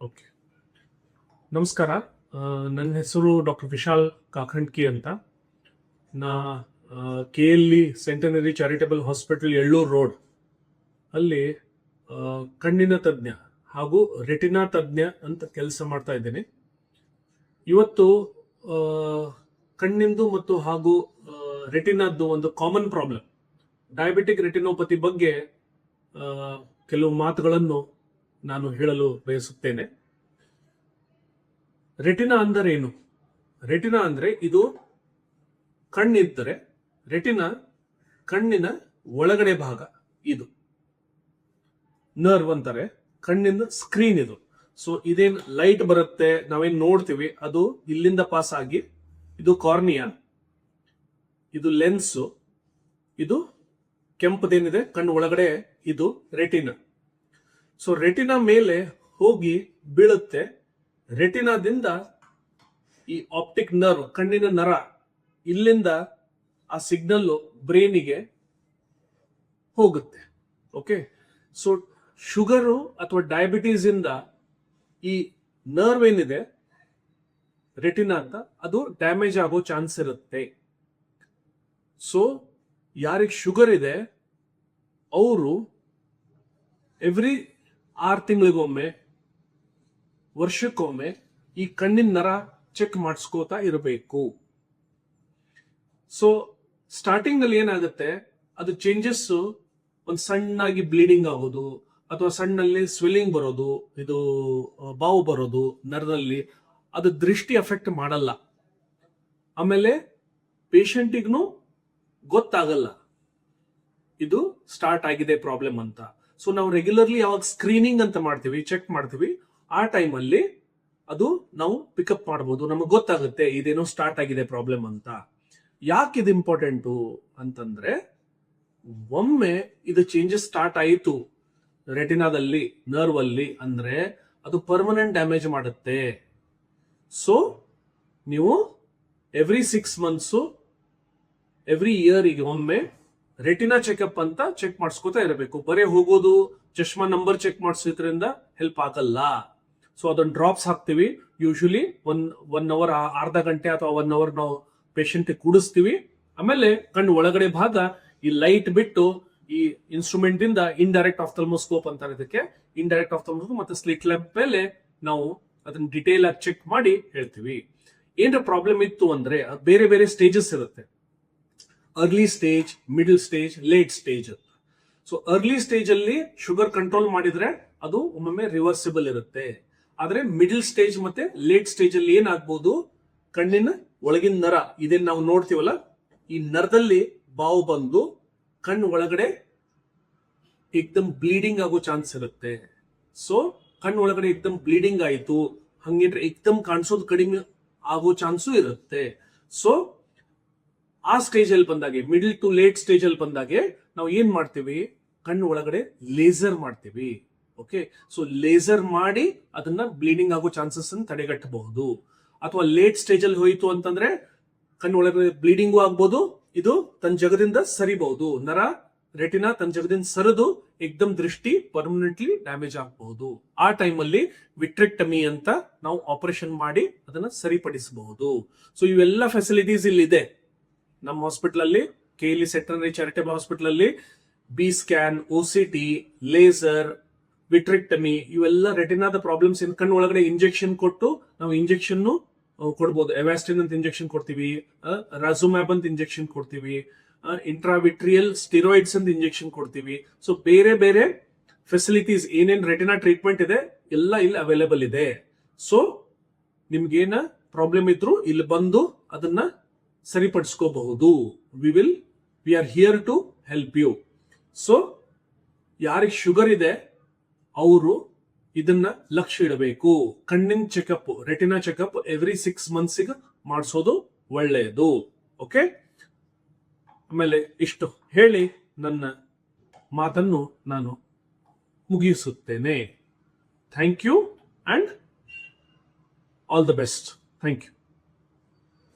Okay, ನಮಸ್ಕಾರ. ನನ್ನ ಹೆಸರು ಡಾಕ್ಟರ್ ವಿಶಾಲ್ ಕಾಕಂಡ್ಕಿ ಅಂತ. ನಾ KLE centenary charitable hospital, Yellur road ಅಲ್ಲಿ ಕಣ್ಣಿನ ತಜ್ಞ ಹಾಗೂ ರೆಟಿನಾ ತಜ್ಞ ಅಂತ ಕೆಲಸ ಮಾಡ್ತಾ ಇದ್ದೇನೆ. ಇವತ್ತು ಕಣ್ಣಿಂದು ಮತ್ತು ಹಾಗೂ ರೆಟಿನಾದ್ದು ಒಂದು ಕಾಮನ್ ಪ್ರಾಬ್ಲಮ್, ಡಯಾಬಿಟಿಕ್ ರೆಟಿನೋಪತಿ ಬಗ್ಗೆ ಕೆಲವು ಮಾತುಗಳನ್ನು ನಾನು ಹೇಳಲು ಬಯಸುತ್ತೇನೆ. ರೆಟಿನಾ ಅಂದರೆ ಏನು? ರೆಟಿನಾ ಅಂದ್ರೆ ಇದು ಕಣ್ಣಿದ್ದರೆ, ರೆಟಿನಾ ಕಣ್ಣಿನ ಒಳಗಡೆ ಭಾಗ, ಇದು ನರ್ವ್ ಅಂತಾರೆ, ಕಣ್ಣಿನ ಸ್ಕ್ರೀನ್ ಇದು. ಸೊ ಇದೇನ್ ಲೈಟ್ ಬರುತ್ತೆ, ನಾವೇನ್ ನೋಡ್ತೀವಿ, ಅದು ಇಲ್ಲಿಂದ ಪಾಸ್ ಆಗಿ ಇದು ಕಾರ್ನಿಯಾ, ಇದು ಲೆನ್ಸು, ಇದು ಕೆಂಪದೇನಿದೆ ಕಣ್ಣು ಒಳಗಡೆ, ಇದು ರೆಟಿನಾ. ಸೊ ರೆಟಿನಾ ಮೇಲೆ ಹೋಗಿ ಬೀಳುತ್ತೆ. ರೆಟಿನಾದಿಂದ ಈ ಆಪ್ಟಿಕ್ ನರ್ವ್, ಕಣ್ಣಿನ ನರ, ಇಲ್ಲಿಂದ ಆ ಸಿಗ್ನಲ್ ಬ್ರೈನಿಗೆ ಹೋಗುತ್ತೆ. ಓಕೆ, ಸೊ ಶುಗರು ಅಥವಾ ಡಯಾಬಿಟೀಸ್ ಇಂದ ಈ ನರ್ವ್ ಏನಿದೆ ರೆಟಿನಾ ಅಂತ, ಅದು ಡ್ಯಾಮೇಜ್ ಆಗೋ ಚಾನ್ಸ್ ಇರುತ್ತೆ. ಸೊ ಯಾರಿಗೆ ಶುಗರ್ ಇದೆ ಅವರು ಎವ್ರಿ 6 ತಿಂಗಳಿಗೊಮ್ಮೆ, ವರ್ಷಕ್ಕೊಮ್ಮೆ ಈ ಕಣ್ಣಿನ ನರ ಚೆಕ್ ಮಾಡಿಸ್ಕೋತಾ ಇರಬೇಕು. ಸೊ ಸ್ಟಾರ್ಟಿಂಗ್ ನಲ್ಲಿ ಏನಾಗುತ್ತೆ, ಅದು ಚೇಂಜಸ್ ಒಂದು ಸಣ್ಣಾಗಿ ಬ್ಲೀಡಿಂಗ್ ಆಗೋದು, ಅಥವಾ ಸಣ್ಣಲ್ಲಿ ಸ್ವೆಲ್ಲಿಂಗ್ ಬರೋದು, ಇದು ಬಾವು ಬರೋದು ನರದಲ್ಲಿ, ಅದು ದೃಷ್ಟಿ ಅಫೆಕ್ಟ್ ಮಾಡಲ್ಲ. ಆಮೇಲೆ ಪೇಷಂಟಿಗೂ ಗೊತ್ತಾಗಲ್ಲ ಇದು ಸ್ಟಾರ್ಟ್ ಆಗಿದೆ ಪ್ರಾಬ್ಲಮ್ ಅಂತ. ಸೊ ನಾವು ರೆಗ್ಯುಲರ್ಲಿ ಯಾವಾಗ ಸ್ಕ್ರೀನಿಂಗ್ ಅಂತ ಮಾಡ್ತೀವಿ, ಚೆಕ್ ಮಾಡ್ತೀವಿ, ಆ ಟೈಮಲ್ಲಿ ಅದು ನಾವು ಪಿಕಪ್ ಮಾಡಬಹುದು, ನಮಗೆ ಗೊತ್ತಾಗುತ್ತೆ ಇದೇನೋ ಸ್ಟಾರ್ಟ್ ಆಗಿದೆ ಪ್ರಾಬ್ಲಮ್ ಅಂತ. ಯಾಕೆ ಇದು ಇಂಪಾರ್ಟೆಂಟು ಅಂತಂದ್ರೆ, ಒಮ್ಮೆ ಇದು ಚೇಂಜಸ್ ಸ್ಟಾರ್ಟ್ ಆಯಿತು ರೆಟಿನಾದಲ್ಲಿ, ನರ್ವ್ ಅಲ್ಲಿ, ಅಂದ್ರೆ ಅದು ಪರ್ಮನೆಂಟ್ ಡ್ಯಾಮೇಜ್ ಮಾಡುತ್ತೆ. ಸೊ ನೀವು ಎವ್ರಿ 6 ಮಂತ್ಸು, ಎವ್ರಿ ಇಯರ್ಗೆ ಒಮ್ಮೆ ರೆಟಿನಾ ಚೆಕಪ್ ಅಂತ ಚೆಕ್ ಮಾಡಿಸ್ಕೋತಾ ಇರಬೇಕು. ಬರೀ ಹೋಗೋದು ಚಶ್ಮಾ ನಂಬರ್ ಚೆಕ್ ಮಾಡಿಸೋದ್ರಿಂದ ಹೆಲ್ಪ್ ಆಗಲ್ಲ. ಸೊ ಅದನ್ನ ಡ್ರಾಪ್ಸ್ ಹಾಕ್ತಿವಿ, ಯೂಶಲಿ ಒನ್ ಅವರ್, ಅರ್ಧ ಗಂಟೆ ಅಥವಾ 1 ಅವರ್ ನಾವು ಪೇಷಂಟ್ ಕೂಡಿಸ್ತೀವಿ. ಆಮೇಲೆ ಕಣ್ಣು ಒಳಗಡೆ ಭಾಗ ಈ ಲೈಟ್ ಬಿಟ್ಟು ಈ ಇನ್ಸ್ಟ್ರೂಮೆಂಟ್ ಇಂದ, ಇಂಡೈರೆಕ್ಟ್ ಆಫ್ಥಲ್ಮೋಸ್ಕೋಪ್ ಅಂತಾರೆ ಇದಕ್ಕೆ, ಇಂಡೈರೆಕ್ಟ್ ಆಫ್ಥಲ್ಮೋಸ್ಕೋಪ್ ಮತ್ತೆ ಸ್ಲಿಟ್ ಲ್ಯಾಂಪ್ ಮೇಲೆ ನಾವು ಅದನ್ನ ಡಿಟೇಲ್ ಆಗಿ ಚೆಕ್ ಮಾಡಿ ಹೇಳ್ತೀವಿ. ಏನಾರ ಪ್ರಾಬ್ಲಮ್ ಇತ್ತು ಅಂದ್ರೆ ಬೇರೆ ಬೇರೆ ಸ್ಟೇಜಸ್ ಇರುತ್ತೆ, early stage, middle stage, late stage. So early stage ಅಲ್ಲಿ ಶುಗರ್ ಕಂಟ್ರೋಲ್ ಮಾಡಿದ್ರೆ ಅದು ಒಮ್ಮೊಮ್ಮೆ ರಿವರ್ಸಿಬಲ್ ಇರುತ್ತೆ. ಆದ್ರೆ ಮಿಡಲ್ ಸ್ಟೇಜ್ ಮತ್ತೆ ಲೇಟ್ ಸ್ಟೇಜ್ ಅಲ್ಲಿ ಏನಾಗ್ಬೋದು, ಕಣ್ಣಿನ ಒಳಗಿನ ನರ ಇದೇನ್ ನಾವು ನೋಡ್ತೀವಲ್ಲ, ಈ ನರದಲ್ಲಿ ಬಾವು ಬಂದು ಕಣ್ಣು ಒಳಗಡೆ ಏಕ್ದಮ್ ಬ್ಲೀಡಿಂಗ್ ಆಗೋ ಚಾನ್ಸ್ ಇರುತ್ತೆ. ಸೊ ಕಣ್ಣು ಒಳಗಡೆ ಏಕ್ದಮ್ ಬ್ಲೀಡಿಂಗ್ ಆಯ್ತು, ಹಂಗಿದ್ರೆ ಏಕ್ದಮ್ ಕಾಣಿಸೋದು ಕಡಿಮೆ ಆಗೋ ಚಾನ್ಸು ಇರುತ್ತೆ. ಸೊ ಆ ಸ್ಟೇಜ್ ಅಲ್ಲಿ ಬಂದಾಗೆ, ಮಿಡಲ್ ಟು ಲೇಟ್ ಸ್ಟೇಜ್ ಅಲ್ಲಿ ಬಂದಾಗೆ ನಾವು ಏನ್ ಮಾಡ್ತೀವಿ, ಕಣ್ಣು ಒಳಗಡೆ ಲೇಸರ್ ಮಾಡ್ತೀವಿ. ಓಕೆ, ಸೊ ಲೇಸರ್ ಮಾಡಿ ಅದನ್ನ ಬ್ಲೀಡಿಂಗ್ ಆಗೋ ಚಾನ್ಸಸ್ ಅನ್ನು ತಡೆಗಟ್ಟಬಹುದು. ಅಥವಾ ಲೇಟ್ ಸ್ಟೇಜ್ ಅಲ್ಲಿ ಹೋಯಿತು ಅಂತಂದ್ರೆ ಕಣ್ಣು ಒಳಗಡೆ ಬ್ಲೀಡಿಂಗು ಆಗ್ಬೋದು, ಇದು ತನ್ನ ಜಗದಿಂದ ಸರಿಬಹುದು, ನರ ರೆಟಿನಾ ತನ್ನ ಜಗದಿಂದ ಸರಿದು ಏಕ್ದಮ್ ದೃಷ್ಟಿ ಪರ್ಮನೆಂಟ್ಲಿ ಡ್ಯಾಮೇಜ್ ಆಗಬಹುದು. ಆ ಟೈಮಲ್ಲಿ ವಿಟ್ರೆಕ್ಟಮಿ ಅಂತ ನಾವು ಆಪರೇಷನ್ ಮಾಡಿ ಅದನ್ನ ಸರಿಪಡಿಸಬಹುದು. ಸೊ ಇವೆಲ್ಲ ಫೆಸಿಲಿಟೀಸ್ ಇಲ್ಲಿ ಇದೆ ನಮ್ಮ ಹಾಸ್ಪಿಟಲ್ ಅಲ್ಲಿ, KLE ಸೆಂಟನರಿ ಚಾರಿಟಬಲ್ ಹಾಸ್ಪಿಟಲ್ ಅಲ್ಲಿ. B scan, OCT, laser, vitrectomy, ಇವೆಲ್ಲ ರೆಟಿನಾದ ಪ್ರಾಬ್ಲಮ್ಸ್. ಕಣ್ಣು ಒಳಗಡೆ ಇಂಜೆಕ್ಷನ್ ಕೊಟ್ಟು ನಾವು ಇಂಜೆಕ್ಷನ್ ಕೊಡ್ಬೋದು. ಎವಾಸ್ಟಿನ್ ಅಂತ ಇಂಜೆಕ್ಷನ್ ಕೊಡ್ತೀವಿ, ರಾಜುಮ್ಯಾಬ್ ಅಂತ ಇಂಜೆಕ್ಷನ್ ಕೊಡ್ತೀವಿ, ಇಂಟ್ರಾವಿಟ್ರಿಯಲ್ ಸ್ಟಿರಾಯ್ಡ್ಸ್ ಅಂತ ಇಂಜೆಕ್ಷನ್ ಕೊಡ್ತೀವಿ. ಸೊ ಬೇರೆ ಬೇರೆ ಫೆಸಿಲಿಟೀಸ್, ಏನೇನ್ ರೆಟಿನಾ ಟ್ರೀಟ್ಮೆಂಟ್ ಇದೆ ಎಲ್ಲ ಇಲ್ಲಿ ಅವೈಲೇಬಲ್ ಇದೆ. ಸೊ ನಿಮ್ಗೇನ ಪ್ರಾಬ್ಲಮ್ ಇದ್ರು ಇಲ್ಲಿ ಬಂದು ಅದನ್ನ ಸರಿಪಡಿಸ್ಕೋಬಹುದು. We are here to help you. So ಯಾರಿಗೆ ಶುಗರ್ ಇದೆ ಅವರು ಇದನ್ನ ಲಕ್ಷ್ಯ ಇಡಬೇಕು. ಕಣ್ಣಿನ checkup, retina checkup every 6 months ಮಾಡಿಸೋದು ಒಳ್ಳೆಯದು. ಓಕೆ, ಆಮೇಲೆ ಇಷ್ಟು ಹೇಳಿ ನನ್ನ ಮಾತನ್ನು ನಾನು ಮುಗಿಸುತ್ತೇನೆ. Thank you and all the best. Thank you.